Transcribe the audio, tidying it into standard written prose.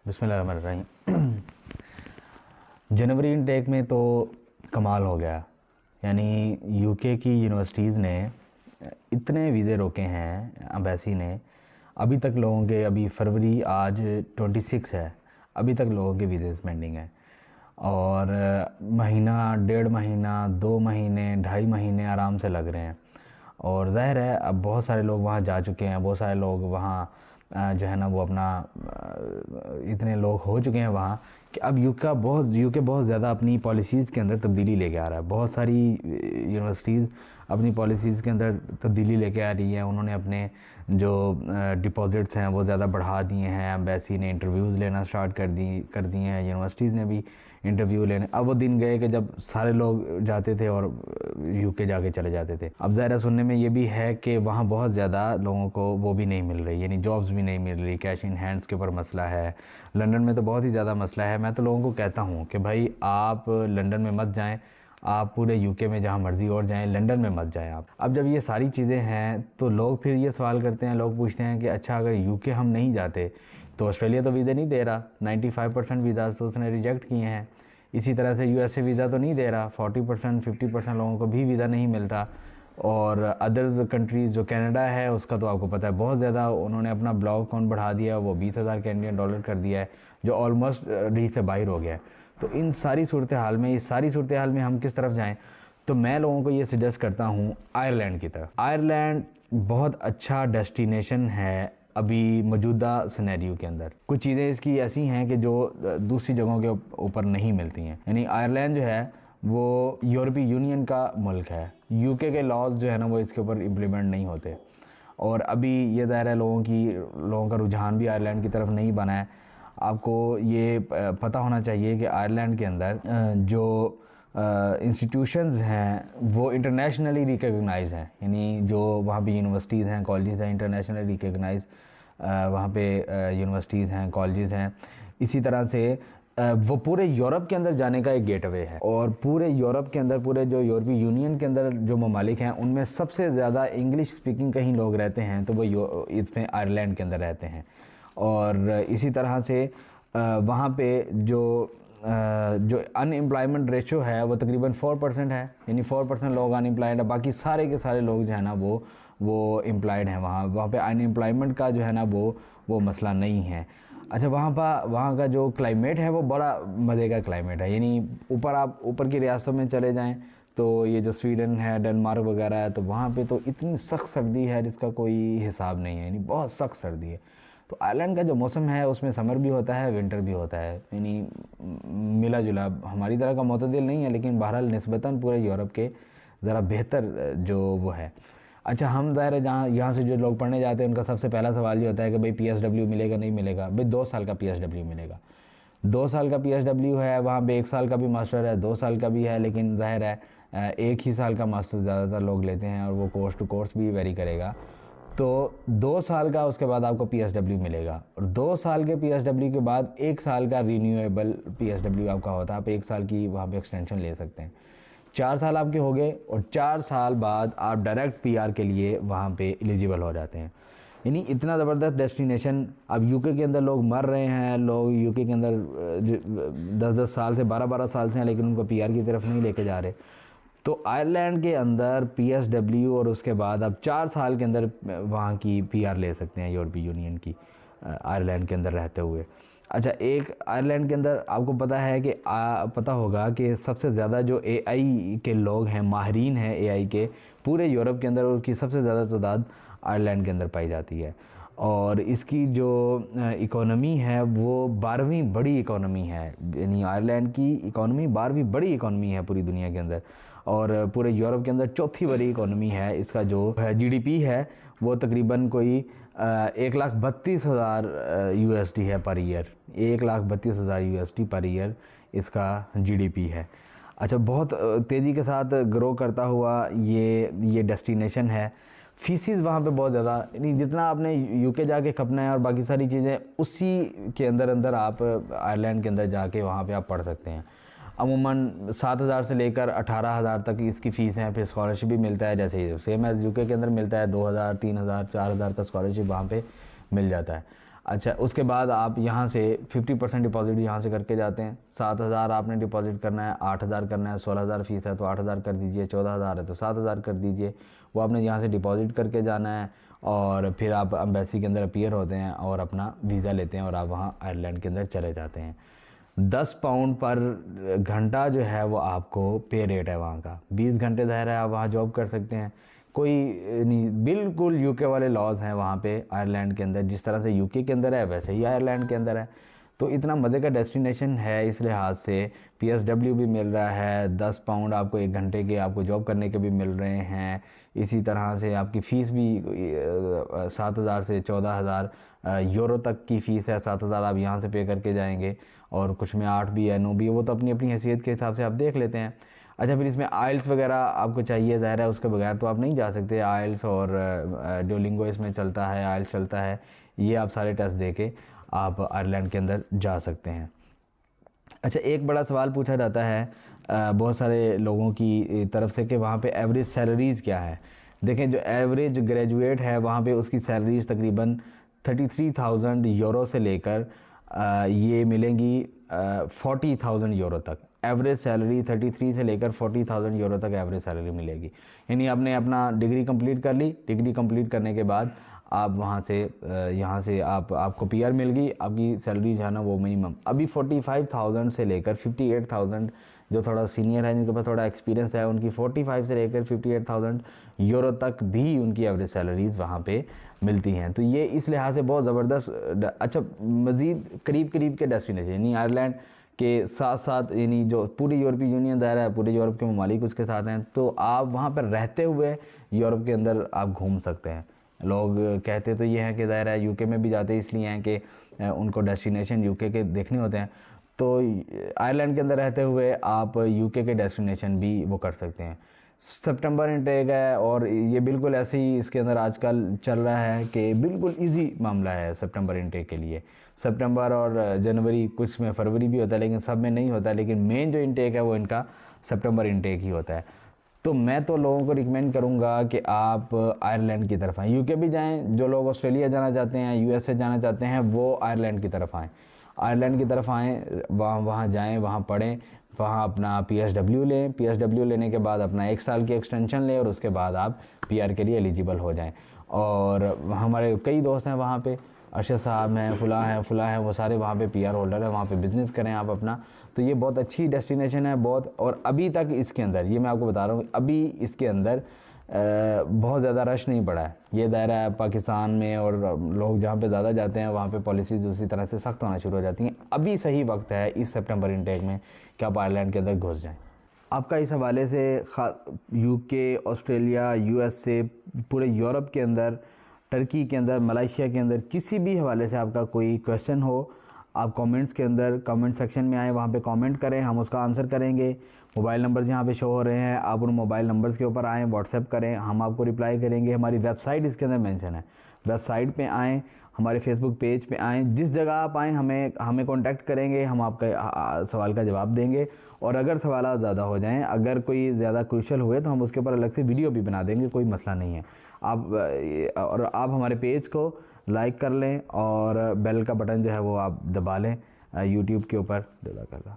بسم اللہ الرحمن الرحیم۔ جنوری انٹیک میں تو کمال ہو گیا، یعنی یو کے کی یونیورسٹیز نے اتنے ویزے روکے ہیں، امبیسی نے، ابھی تک لوگوں کے، ابھی فروری آج 26 ہے، ابھی تک لوگوں کے ویزے پینڈنگ ہیں، اور مہینہ، 1.5 مہینہ، 2 مہینے، 2.5 مہینے آرام سے لگ رہے ہیں۔ اور ظاہر ہے اب بہت سارے لوگ وہاں جا چکے ہیں، بہت سارے لوگ وہاں جو ہے نا وہ اپنا اتنے لوگ ہو چکے ہیں وہاں کہ اب یو کے بہت زیادہ اپنی پالیسیز کے اندر تبدیلی لے کے آ رہا ہے۔ بہت ساری یونیورسٹیز اپنی پالیسیز کے اندر تبدیلی لے کے آ رہی ہیں۔ انہوں نے اپنے جو ڈپازٹس ہیں وہ زیادہ بڑھا دیے ہیں، ایمبیسی نے انٹرویوز لینا سٹارٹ کر دی ہیں، یونیورسٹیز نے بھی انٹرویو لینے۔ اب وہ دن گئے کہ جب سارے لوگ جاتے تھے اور یو کے جا کے چلے جاتے تھے۔ اب ظاہر سننے میں یہ بھی ہے کہ وہاں بہت زیادہ لوگوں کو وہ بھی نہیں مل رہی، یعنی جابز بھی نہیں مل رہی، کیش ان ہینڈز کے اوپر مسئلہ ہے۔ لنڈن میں تو بہت ہی زیادہ مسئلہ ہے۔ میں تو لوگوں کو کہتا ہوں کہ بھائی آپ لنڈن میں مت جائیں، آپ پورے یو کے میں جہاں مرضی اور جائیں، لنڈن میں مت جائیں آپ۔ اب جب یہ ساری چیزیں ہیں تو لوگ پھر یہ سوال کرتے ہیں، لوگ پوچھتے ہیں کہ اچھا اگر یو کے ہم نہیں جاتے تو آسٹریلیا تو ویزے نہیں دے رہا، 95% ویزاز تو اس نے ریجیکٹ کیے ہیں۔ اسی طرح سے یو ایس اے ویزا تو نہیں دے رہا، 40%، 50% لوگوں کو بھی ویزا نہیں ملتا۔ اور ادرز کنٹریز جو کینیڈا ہے اس کا تو آپ کو پتہ ہے بہت زیادہ انہوں نے اپنا بلاک اکاؤنٹ بڑھا دیا، وہ $20,000 کینیڈین ڈالر کر دیا ہے، جو آلموسٹ ریچ سے باہر ہو گیا ہے۔ تو ان ساری صورتحال میں ہم کس طرف جائیں؟ تو میں لوگوں کو یہ سجیسٹ کرتا ہوں آئرلینڈ کی طرف۔ آئرلینڈ بہت اچھا ڈیسٹینیشن ہے ابھی موجودہ سینیریو کے اندر۔ کچھ چیزیں اس کی ایسی ہیں کہ جو دوسری جگہوں کے اوپر نہیں ملتی ہیں، یعنی آئرلینڈ جو ہے وہ یورپی یونین کا ملک ہے، یو کے لاز جو ہے نا وہ اس کے اوپر امپلیمنٹ نہیں ہوتے، اور ابھی یہ ظاہر ہے لوگوں کا رجحان بھی آئرلینڈ کی طرف نہیں بنا ہے۔ آپ کو یہ پتہ ہونا چاہیے کہ آئرلینڈ کے اندر جو انسٹیٹیوشنز ہیں وہ انٹرنیشنلی ریکگنائز ہیں، یعنی جو وہاں پہ یونیورسٹیز ہیں، کالجز ہیں، انٹرنیشنلی ریکگنائز وہاں پہ یونیورسٹیز ہیں، کالجز ہیں۔ اسی طرح سے وہ پورے یورپ کے اندر جانے کا ایک گیٹ وے ہے، اور پورے یورپ کے اندر، پورے جو یورپی یونین کے اندر جو ممالک ہیں ان میں سب سے زیادہ انگلش سپیکنگ کہیں لوگ رہتے ہیں تو وہ اس میں آئرلینڈ کے اندر رہتے ہیں۔ اور اسی طرح سے وہاں پہ جو ان امپلائمنٹ ریشو ہے وہ تقریباً 4% ہے، یعنی 4% لوگ ان امپلائڈ ہیں، باقی سارے کے سارے لوگ جو ہے نا وہ امپلائڈ ہیں۔ وہاں پہ ان امپلائمنٹ کا جو ہے نا وہ مسئلہ نہیں ہے۔ اچھا، وہاں کا جو کلائمیٹ ہے وہ بڑا مزے کا کلائمیٹ ہے، یعنی آپ اوپر کی ریاستوں میں چلے جائیں تو یہ جو سویڈن ہے، ڈنمارک وغیرہ ہے، تو وہاں پہ تو اتنی سخت سردی ہے جس کا کوئی حساب نہیں ہے، یعنی بہت سخت سردی ہے۔ تو آئرلینڈ کا جو موسم ہے اس میں سمر بھی ہوتا ہے، ونٹر بھی ہوتا ہے، یعنی ملا جلا، ہماری طرح کا معتدل نہیں ہے، لیکن بہرحال نسبتاً پورے یورپ کے ذرا بہتر جو وہ ہے۔ اچھا، ہم ظاہر ہے یہاں سے جو لوگ پڑھنے جاتے ہیں ان کا سب سے پہلا سوال یہ ہوتا ہے کہ بھئی پی ایس ڈبلیو ملے گا نہیں ملے گا؟ بھئی 2 سال کا پی ایس ڈبلیو ملے گا، 2 سال کا پی ایس ڈبلیو ہے، وہاں پہ 1 سال کا بھی ماسٹر ہے، 2 سال کا بھی ہے، لیکن ظاہر ہے 1 ہی سال کا ماسٹر زیادہ تر لوگ لیتے ہیں، اور وہ کورس ٹو کورس بھی ویری کرے گا۔ تو 2 سال کا اس کے بعد آپ کو پی ایس ڈبلیو ملے گا، اور 2 سال کے پی ایس ڈبلیو کے بعد 1 سال کا رینیویبل پی ایس ڈبلیو آپ کا ہوتا ہے، آپ 1 سال کی وہاں پہ ایکسٹینشن لے سکتے ہیں۔ 4 سال آپ کے ہو گئے، اور 4 سال بعد آپ ڈائریکٹ پی آر کے لیے وہاں پہ ایلیجیبل ہو جاتے ہیں۔ یعنی اتنا زبردست ڈیسٹینیشن۔ اب یو کے اندر لوگ مر رہے ہیں، لوگ یو کے اندر 10 سال سے، 12 سال سے ہیں، لیکن ان کو پی آر کی طرف نہیں لے کے جا رہے۔ تو آئرلینڈ کے اندر پی ایس ڈبلیو، اور اس کے بعد آپ 4 سال کے اندر وہاں کی پی آر لے سکتے ہیں یورپی یونین کی، آئرلینڈ کے اندر رہتے ہوئے۔ اچھا، ایک آئرلینڈ کے اندر آپ کو پتہ ہے کہ پتہ ہوگا کہ سب سے زیادہ جو اے آئی کے لوگ ہیں، ماہرین ہیں اے آئی کے، پورے یورپ کے اندر ان کی سب سے زیادہ تعداد آئرلینڈ کے اندر پائی جاتی ہے، اور اس کی جو اکانومی ہے وہ 12ویں بڑی اکانومی ہے، یعنی آئرلینڈ کی اکانومی 12ویں بڑی اکانومی ہے پوری دنیا کے اندر، اور پورے یورپ کے اندر 4تھی بڑی اکانومی ہے۔ اس کا جو جی ڈی پی ہے وہ تقریباً کوئی 1,32,000 USD ہے per year, 1,32,000 USD per year اس کا جی ڈی پی ہے۔ اچھا، بہت تیزی کے ساتھ گرو کرتا ہوا یہ ڈیسٹینیشن ہے۔ فیسز وہاں پہ بہت زیادہ، یعنی جتنا آپ نے یو کے جا کے کھپنا ہے اور باقی ساری چیزیں اسی کے اندر آپ آئرلینڈ کے اندر جا کے وہاں پہ آپ پڑھ سکتے ہیں۔ عموماً 7,000 سے لے کر 18,000 تک اس کی فیس ہیں، پھر اسکالرشپ بھی ملتا ہے، جیسے سیم ایز یو کے اندر ملتا ہے، 2,000، 3,000، 4,000 کا اسکالرشپ وہاں پہ مل جاتا ہے۔ اچھا اس کے بعد آپ یہاں سے 50% ڈپازٹ یہاں سے کر کے جاتے ہیں. 7,000 آپ نے ڈپازٹ کرنا ہے, 8,000 کرنا ہے, 16,000 فیس ہے تو 8,000 کر دیجئے, 14,000 ہے تو 7,000 کر دیجئے. وہ آپ نے یہاں سے ڈپازٹ کر کے جانا ہے, اور پھر آپ امبیسی کے اندر اپیئر ہوتے ہیں اور اپنا ویزا لیتے ہیں اور آپ وہاں آئرلینڈ کے اندر چلے جاتے ہیں. 10 پاؤنڈ پر گھنٹہ جو ہے وہ آپ کو پے ریٹ ہے وہاں کا. 20 گھنٹے ظاہر ہے آپ وہاں جاب کر سکتے ہیں, کوئی نہیں, بالکل یو کے والے لاز ہیں وہاں پہ آئرلینڈ کے اندر, جس طرح سے یو کے اندر ہے ویسے ہی آئرلینڈ کے اندر ہے. تو اتنا مزے کا ڈیسٹینیشن ہے اس لحاظ سے. پی ایس ڈبلیو بھی مل رہا ہے, 10 پاؤنڈ آپ کو 1 گھنٹے کے آپ کو جاب کرنے کے بھی مل رہے ہیں. اسی طرح سے آپ کی فیس بھی 7,000 سے 14,000 یورو تک کی فیس ہے. 7,000 آپ یہاں سے پے کر کے جائیں گے, اور کچھ میں 8 بھی ہے 9 بھی ہے, وہ تو اپنی اپنی حیثیت کے حساب سے آپ دیکھ لیتے ہیں. اچھا پھر اس میں آئلس وغیرہ آپ کو چاہیے, ظاہر ہے اس کے بغیر تو آپ نہیں جا سکتے. آئلس اور ڈیولنگو اس میں چلتا ہے, آئلس چلتا ہے, یہ آپ سارے ٹیسٹ دے کے آپ آئرلینڈ کے اندر جا سکتے ہیں. اچھا ایک بڑا سوال پوچھا جاتا ہے بہت سارے لوگوں کی طرف سے کہ وہاں پہ ایوریج سیلریز کیا ہے. دیکھیں جو ایوریج گریجویٹ ہے وہاں پہ اس کی سیلریز تقریباً 33,000 یورو سے لے کر یہ ملیں گی 40,000 یورو تک. ایوریج سیلری 33 سے لے کر 40,000 یورو تک ایوریج سیلری ملے گی. یعنی آپ نے اپنا ڈگری کمپلیٹ کر لی, ڈگری کمپلیٹ کرنے کے بعد آپ وہاں سے یہاں سے آپ کو پی آر مل گئی, آپ کی سیلری جو ہے نا وہ منیمم ابھی 45,000 سے لے کر 58,000, جو تھوڑا سینئر ہے جن کے پاس تھوڑا ایکسپیرینس ہے ان کی 45 سے لے کر 58,000 یورو تک بھی ان کی ایوریج سیلریز وہاں پہ ملتی ہیں. تو یہ اس لحاظ سے بہت زبردست. اچھا مزید قریب کے ڈیسٹینیشن یعنی آئرلینڈ کے ساتھ ساتھ, یعنی جو پوری یورپی یونین دائرہ ہے, پورے یورپ کے ممالک اس کے ساتھ ہیں, تو آپ وہاں پر رہتے ہوئے یورپ کے اندر آپ گھوم سکتے ہیں. لوگ کہتے تو یہ ہیں کہ ظاہر ہے یو کے میں بھی جاتے اس لیے ہیں کہ ان کو ڈیسٹینیشن یو کے دیکھنے ہوتے ہیں, تو آئرلینڈ کے اندر رہتے ہوئے آپ یو کے ڈیسٹینیشن بھی وہ کر سکتے ہیں. سپٹمبر انٹیک ہے, اور یہ بالکل ایسے ہی اس کے اندر آج کل چل رہا ہے کہ بالکل ایزی معاملہ ہے سپٹمبر انٹیک کے لیے. سپٹمبر اور جنوری, کچھ میں فروری بھی ہوتا ہے لیکن سب میں نہیں ہوتا, لیکن مین جو انٹیک ہے وہ ان کا سپٹمبر انٹیک ہی ہوتا ہے. تو میں تو لوگوں کو ریکمینڈ کروں گا کہ آپ آئرلینڈ کی طرف آئیں. یو کے بھی جائیں, جو لوگ آسٹریلیا جانا چاہتے ہیں, یو ایس اے جانا چاہتے ہیں, وہ آئرلینڈ کی طرف آئیں. آئرلینڈ کی طرف آئیں, وہاں جائیں, وہاں پڑھیں, وہاں اپنا پی ایس ڈبلیو لیں. پی ایس ڈبلیو لینے کے بعد اپنا 1 سال کی ایکسٹینشن لیں, اور اس کے بعد آپ پی آر کے لیے ایلیجیبل ہو جائیں. اور ہمارے کئی دوست ہیں وہاں پہ, ارشد صاحب ہیں, فلاں ہیں, وہ سارے وہاں پہ پی آر ہولڈر ہیں, وہاں پہ بزنس کریں آپ اپنا. تو یہ بہت اچھی ڈیسٹینیشن ہے بہت. اور ابھی تک اس کے اندر, یہ میں آپ کو بتا رہا ہوں, ابھی اس کے اندر بہت زیادہ رش نہیں پڑا ہے. یہ دائرہ ہے پاکستان میں, اور لوگ جہاں پہ زیادہ جاتے ہیں وہاں پہ پالیسیز اسی طرح سے سخت ہونا شروع ہو جاتی ہیں. ابھی صحیح وقت ہے اس سپٹمبر انٹیک میں کہ آپ آئرلینڈ کے اندر گھس جائیں. آپ کا اس حوالے سے یو کے, آسٹریلیا, یو ایس اے, پورے یورپ کے اندر, ٹرکی کے اندر, ملائیشیا کے اندر, کسی بھی حوالے سے آپ کا کوئی کویشچن ہو, آپ کامنٹس کے اندر کامنٹ سیکشن میں آئیں, وہاں پہ کامنٹ کریں, ہم اس کا آنسر کریں گے. موبائل نمبر جہاں پہ شو ہو رہے ہیں آپ ان موبائل نمبرز کے اوپر آئیں, واٹس ایپ کریں, ہم آپ کو رپلائی کریں گے. ہماری ویب سائٹ اس کے اندر مینشن ہے, ویب سائٹ پہ آئیں, ہمارے فیس بک پیج پہ آئیں, جس جگہ آپ آئیں ہمیں کانٹیکٹ کریں گے, ہم آپ کا سوال کا جواب دیں گے. اور اگر سوالات زیادہ ہو جائیں, اگر کوئی زیادہ کروشل ہوئے تو ہم اس کے اوپر الگ سے ویڈیو بھی بنا دیں گے, کوئی مسئلہ نہیں ہے. آپ ہمارے پیج کو لائک کر لیں, اور بیل کا بٹن جو ہے وہ آپ دبا لیں یوٹیوب کے اوپر. جزاک اللہ.